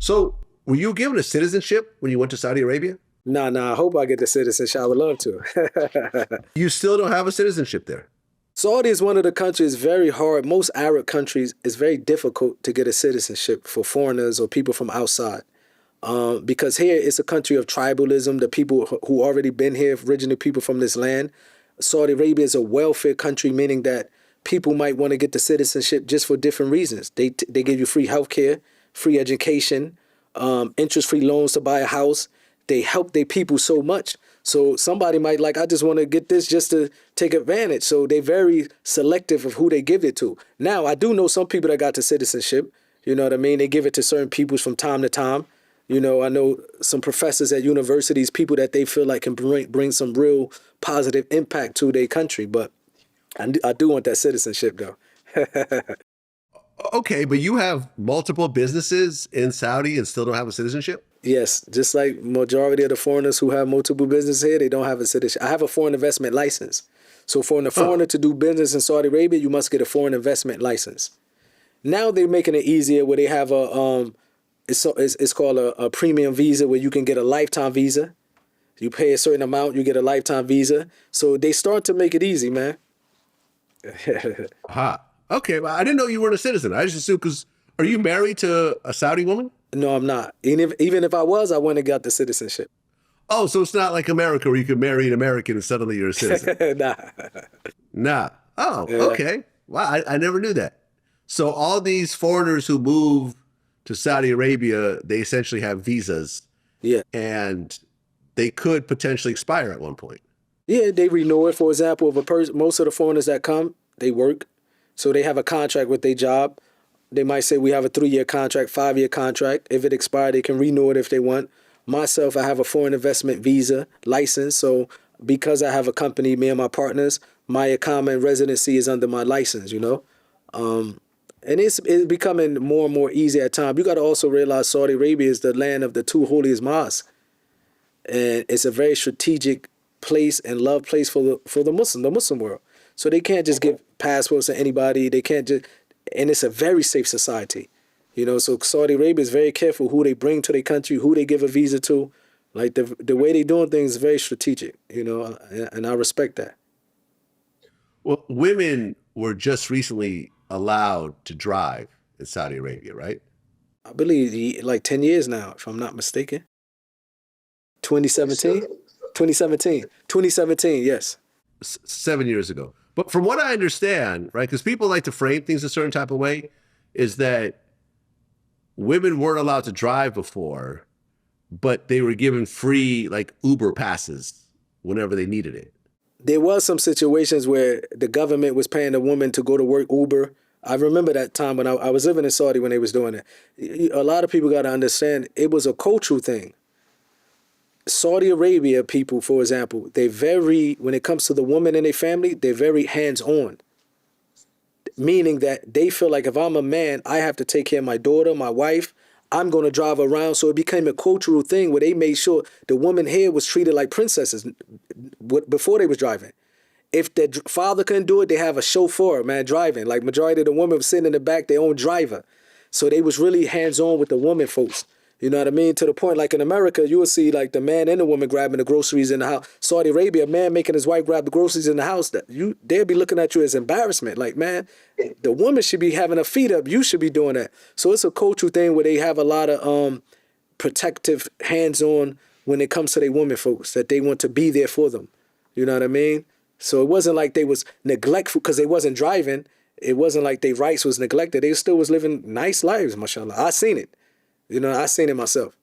So were you given a citizenship when you went to Saudi Arabia? Nah, I hope I get the citizenship. I would love to. You still don't have a citizenship there. Saudi is one of the countries very hard. Most Arab countries, it's very difficult to get a citizenship for foreigners or people from outside. Because here it's a country of tribalism. The people who already been here, originally people from this land. Saudi Arabia is a welfare country, meaning that people might want to get the citizenship just for different reasons. They give you free healthcare, free education, interest-free loans to buy a house. They help their people so much. So somebody might like, I just want to get this just to take advantage. So they're very selective of who they give it to. Now, I do know some people that got the citizenship. You know what I mean? They give it to certain people from time to time. You know, I know some professors at universities, people that they feel like can bring some real positive impact to their country. But I do want that citizenship, though. Okay, but you have multiple businesses in Saudi and still don't have a citizenship? Yes, just like majority of the foreigners who have multiple businesses here, they don't have a citizenship. I have a foreign investment license. So for a foreigner to do business in Saudi Arabia, you must get a foreign investment license. Now they're making it easier where they have it's called a premium visa where you can get a lifetime visa. You pay a certain amount, you get a lifetime visa. So they start to make it easy, man. Aha. Okay, well, I didn't know you weren't a citizen. I just assumed because are you married to a Saudi woman? No, I'm not. Even if I was, I wouldn't have got the citizenship. Oh, so it's not like America where you could marry an American and suddenly you're a citizen. Nah. Nah. Oh, Yeah. okay. Wow, I never knew that. So all these foreigners who move to Saudi Arabia, they essentially have visas Yeah. and they could potentially expire at one point. Yeah, they renew it. For example, if a person, most of the foreigners that come, they work. So they have a contract with their job. They might say we have a 3-year contract, 5-year contract. If it expired, they can renew it if they want. Myself, I have a foreign investment visa license. So because I have a company, me and my partners, my Iqama and residency is under my license, you know. And it's becoming more and more easy at times. You got to also realize Saudi Arabia is the land of the 2 holiest mosques. And it's a very strategic place and love place for the Muslim world. So they can't just give passports to anybody. They can't just, and it's a very safe society. You know, so Saudi Arabia is very careful who they bring to their country, who they give a visa to. Like the way they doing things is very strategic, you know, and I respect that. Well, women were just recently allowed to drive in Saudi Arabia, right? I believe like 10 years now, if I'm not mistaken. 2017? 2017, yes. 7 years ago. But from what I understand, right, because people like to frame things a certain type of way, is that women weren't allowed to drive before, but they were given free like Uber passes whenever they needed it. There was some situations where the government was paying a woman to go to work Uber. I remember that time when I was living in Saudi when they was doing it. A lot of people got to understand it was a cultural thing. Saudi Arabia people, for example, when it comes to the woman and their family, they're very hands-on. Meaning that they feel like if I'm a man, I have to take care of my daughter, my wife. I'm going to drive around. So it became a cultural thing where they made sure the woman here was treated like princesses before they was driving. If the father couldn't do it, they have a chauffeur, man, driving. Like majority of the women was sitting in the back, their own driver. So they was really hands-on with the woman folks. You know what I mean? To the point, like in America, you will see like the man and the woman grabbing the groceries in the house. Saudi Arabia, a man making his wife grab the groceries in the house. They'll be looking at you as embarrassment. Like, man, the woman should be having her feet up. You should be doing that. So it's a cultural thing where they have a lot of protective hands-on when it comes to their women folks, that they want to be there for them. You know what I mean? So it wasn't like they was neglectful because they wasn't driving. It wasn't like their rights was neglected. They still was living nice lives, mashallah. I seen it. You know, I seen it myself.